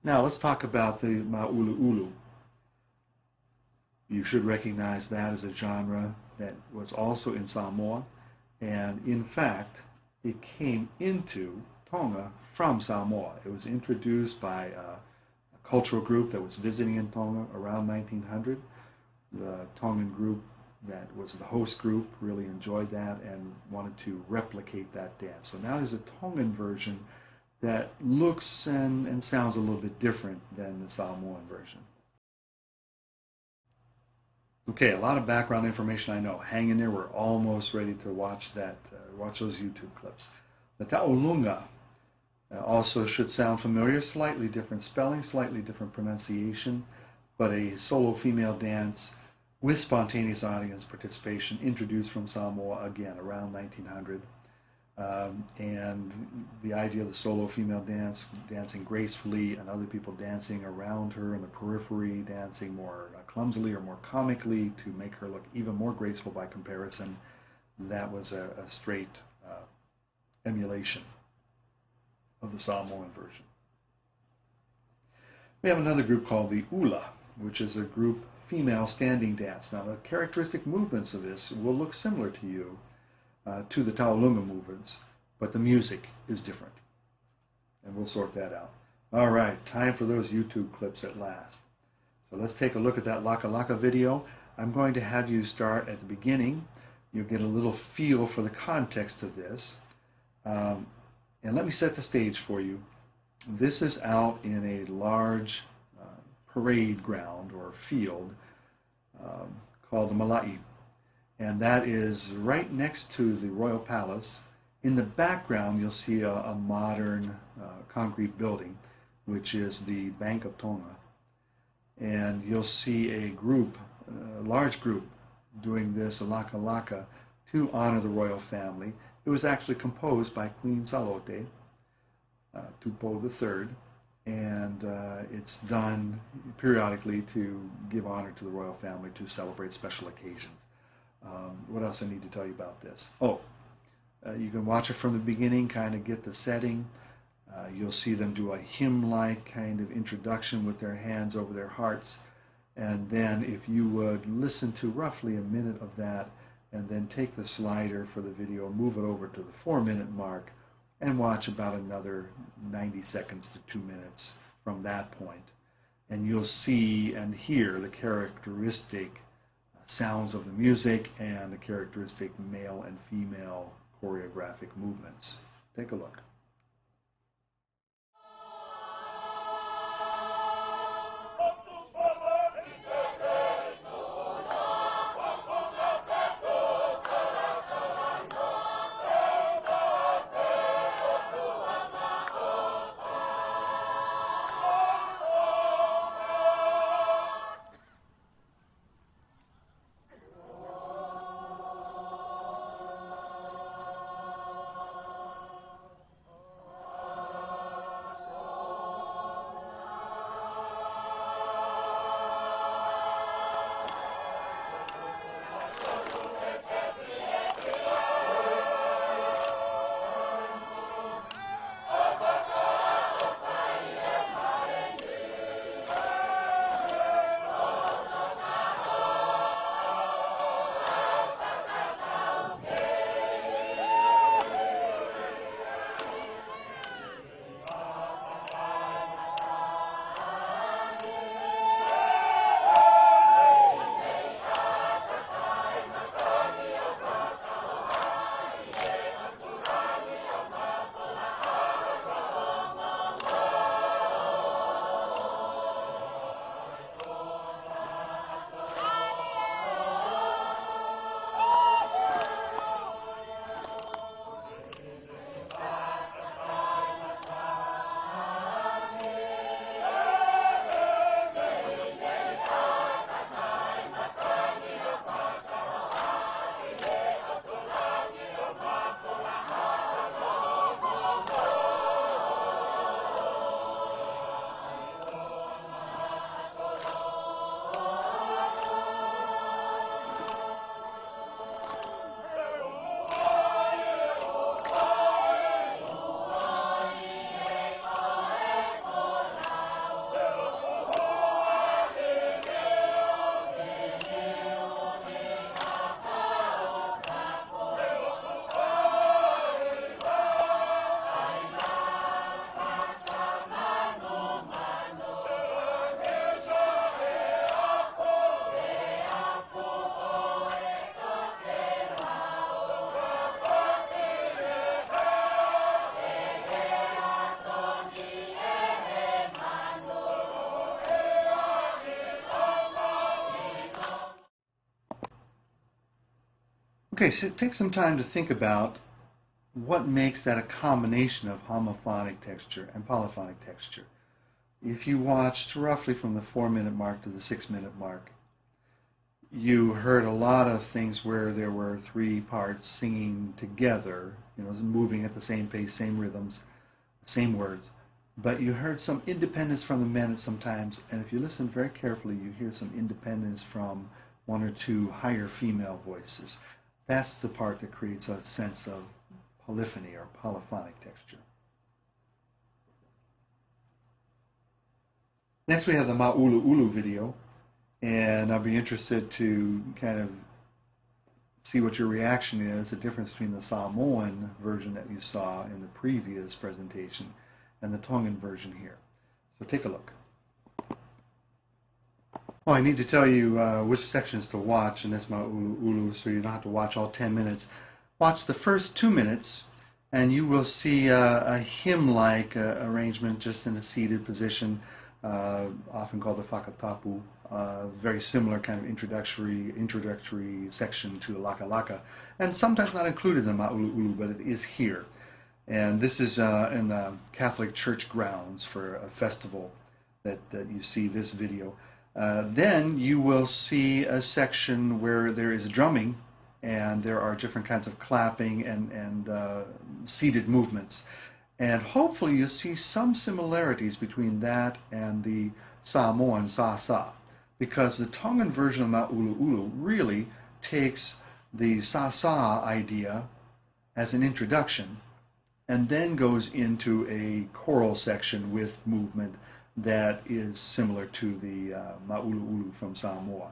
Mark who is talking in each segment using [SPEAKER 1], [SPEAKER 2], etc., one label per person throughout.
[SPEAKER 1] Now let's talk about the Ma'ulu. You should recognize that as a genre that was also in Samoa, and in fact, it came into Tonga from Samoa. It was introduced by a cultural group that was visiting in Tonga around 1900. The Tongan group that was the host group really enjoyed that and wanted to replicate that dance. So now there's a Tongan version that looks and sounds a little bit different than the Samoan version. Okay, a lot of background information I know. Hang in there, we're almost ready to watch watch those YouTube clips. The Taulunga also should sound familiar, slightly different spelling, slightly different pronunciation, but a solo female dance with spontaneous audience participation introduced from Samoa again around 1900. And the idea of the solo female dance, dancing gracefully and other people dancing around her in the periphery, dancing more clumsily or more comically to make her look even more graceful by comparison, that was a straight emulation of the Samoan version. We have another group called the Ula, which is a group female standing dance. Now the characteristic movements of this will look similar to you, to the Taulunga movements, but the music is different. And we'll sort that out. All right, time for those YouTube clips at last. So let's take a look at that Laka Laka video. I'm going to have you start at the beginning. You'll get a little feel for the context of this. And let me set the stage for you. This is out in a large parade ground or field called the Malai. And that is right next to the Royal Palace. In the background, you'll see a modern concrete building, which is the Bank of Tonga. And you'll see a group, a large group, doing this Laka Laka to honor the royal family. It was actually composed by Queen Salote, Tupo III, and it's done periodically to give honor to the royal family, to celebrate special occasions. What else I need to tell you about this? Oh, you can watch it from the beginning, kind of get the setting. You'll see them do a hymn-like kind of introduction with their hands over their hearts. And then if you would listen to roughly a minute of that, and then take the slider for the video, move it over to the 4-minute mark, and watch about another 90 seconds to 2 minutes from that point. And you'll see and hear the characteristic sounds of the music and the characteristic male and female choreographic movements. Take a look. Okay, so take some time to think about what makes that a combination of homophonic texture and polyphonic texture. If you watched roughly from the 4-minute mark to the 6-minute mark, you heard a lot of things where there were 3 parts singing together, moving at the same pace, same rhythms, same words. But you heard some independence from the men sometimes, and if you listen very carefully, you hear some independence from 1 or 2 higher female voices. That's the part that creates a sense of polyphony or polyphonic texture. Next we have the Ma'ulu Ulu video, and I'll be interested to kind of see what your reaction is, the difference between the Samoan version that you saw in the previous presentation and the Tongan version here. So take a look. Well, I need to tell you which sections to watch in this Ma'ulu Ulu, so you don't have to watch all 10 minutes. Watch the first 2 minutes, and you will see a hymn-like arrangement just in a seated position, often called the whakatapu, very similar kind of introductory section to the Laka Laka, and sometimes not included in the Ma'ulu Ulu, but it is here. And this is in the Catholic Church grounds for a festival that you see this video. Then you will see a section where there is drumming, and there are different kinds of clapping and seated movements. And hopefully you'll see some similarities between that and the Samoan sa-sa, because the Tongan version of Ma'ulu Ulu really takes the sa-sa idea as an introduction and then goes into a choral section with movement that is similar to the Ma'ulu Ulu from Samoa.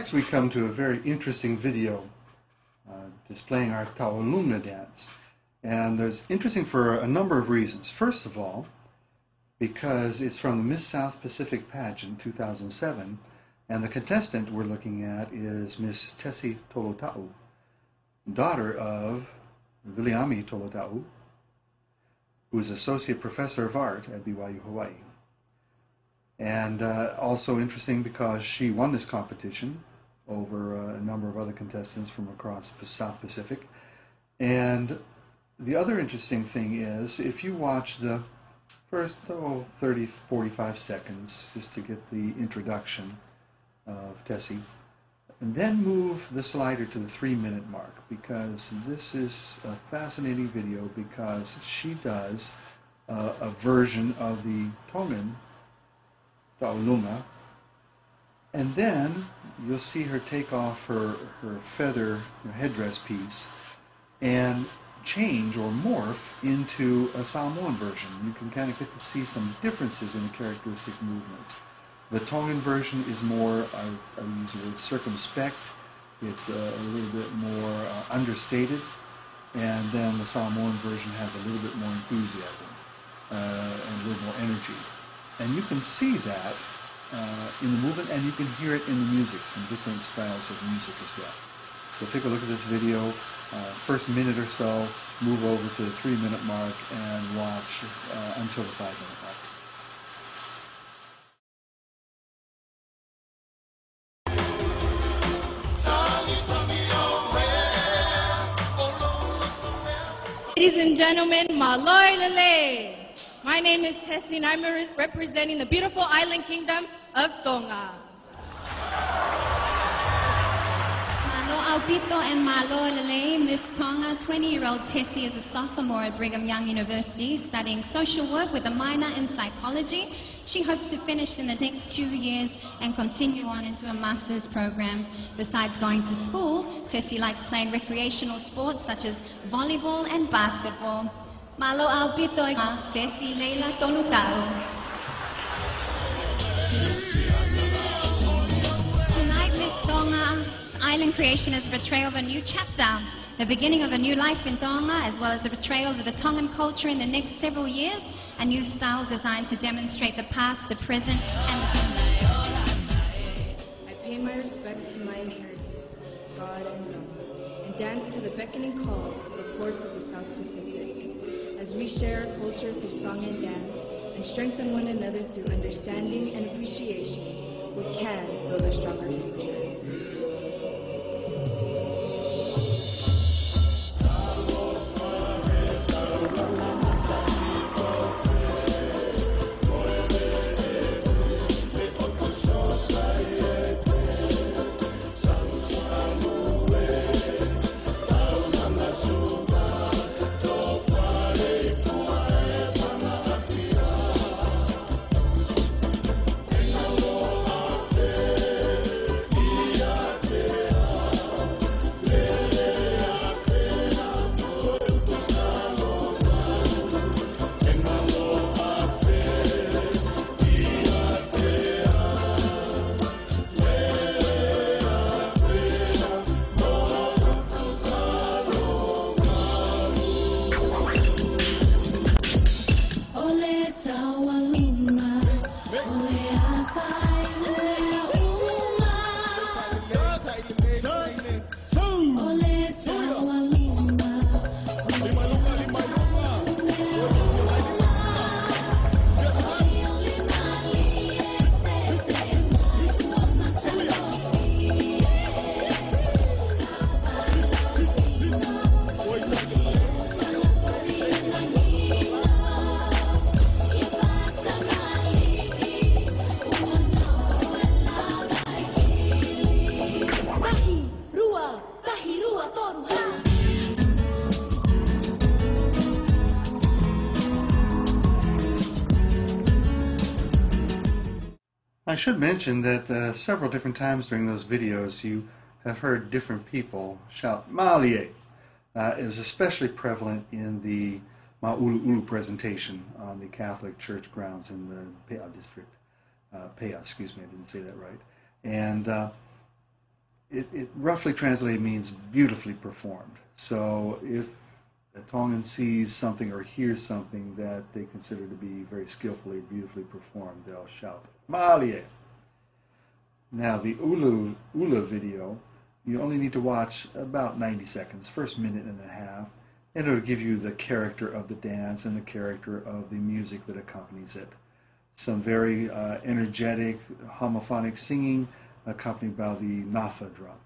[SPEAKER 1] next we come to a very interesting video displaying our Taolunga dance. And it's interesting for a number of reasons. First of all, because it's from the Miss South Pacific pageant 2007, and the contestant we're looking at is Miss Tessie Tolotau, daughter of Viliami Tolotau, who is Associate Professor of Art at BYU Hawaii. And also interesting because she won this competition over a number of other contestants from across the South Pacific. And the other interesting thing is, if you watch the first 30, 45 seconds, just to get the introduction of Tessie, and then move the slider to the 3-minute mark, because this is a fascinating video, because she does a version of the Tongan Taolunga, and then you'll see her take off her feather headdress piece and change or morph into a Samoan version. You can kind of get to see some differences in the characteristic movements. The Tongan version is more, I use the word circumspect, it's a little bit more understated, and then the Samoan version has a little bit more enthusiasm and a little more energy. And you can see that in the movement, and you can hear it in the music, some different styles of music as well. So take a look at this video, first minute or so, move over to the 3-minute mark and watch until the 5-minute mark.
[SPEAKER 2] Ladies and gentlemen, Maloi Lele. My name is Tessie, and I'm representing the beautiful island kingdom of Tonga.
[SPEAKER 3] Malo Aupito and Malo Lele, Miss Tonga. 20-year-old Tessie is a sophomore at Brigham Young University, studying social work with a minor in psychology. She hopes to finish in the next 2 years and continue on into a master's program. Besides going to school, Tessie likes playing recreational sports such as volleyball and basketball. Malo Aupito, Tessie Leila Tolutau. Tonight, Miss Tonga, Island Creation is the portrayal of a new chapter, the beginning of a new life in Tonga, as well as the portrayal of the Tongan culture in the next several years, a new style designed to demonstrate the past, the present, and the future.
[SPEAKER 4] I pay my respects to my inheritance, God and Tonga, and dance to the beckoning calls of the ports of the South Pacific, as we share our culture through song and dance, and strengthen one another through understanding and appreciation, we can build a stronger future.
[SPEAKER 1] I should mention that several different times during those videos you have heard different people shout Malie. It was especially prevalent in the Ma'ulu'ulu presentation on the Catholic Church grounds in the Pea district. Pea, excuse me, I didn't say that right. And it roughly translated means beautifully performed. So if a Tongan sees something or hears something that they consider to be very skillfully, beautifully performed, they'll shout, Malie. Now the Ula video, you only need to watch about 90 seconds, first minute and a half, and it'll give you the character of the dance and the character of the music that accompanies it. Some very energetic homophonic singing accompanied by the nafa drum.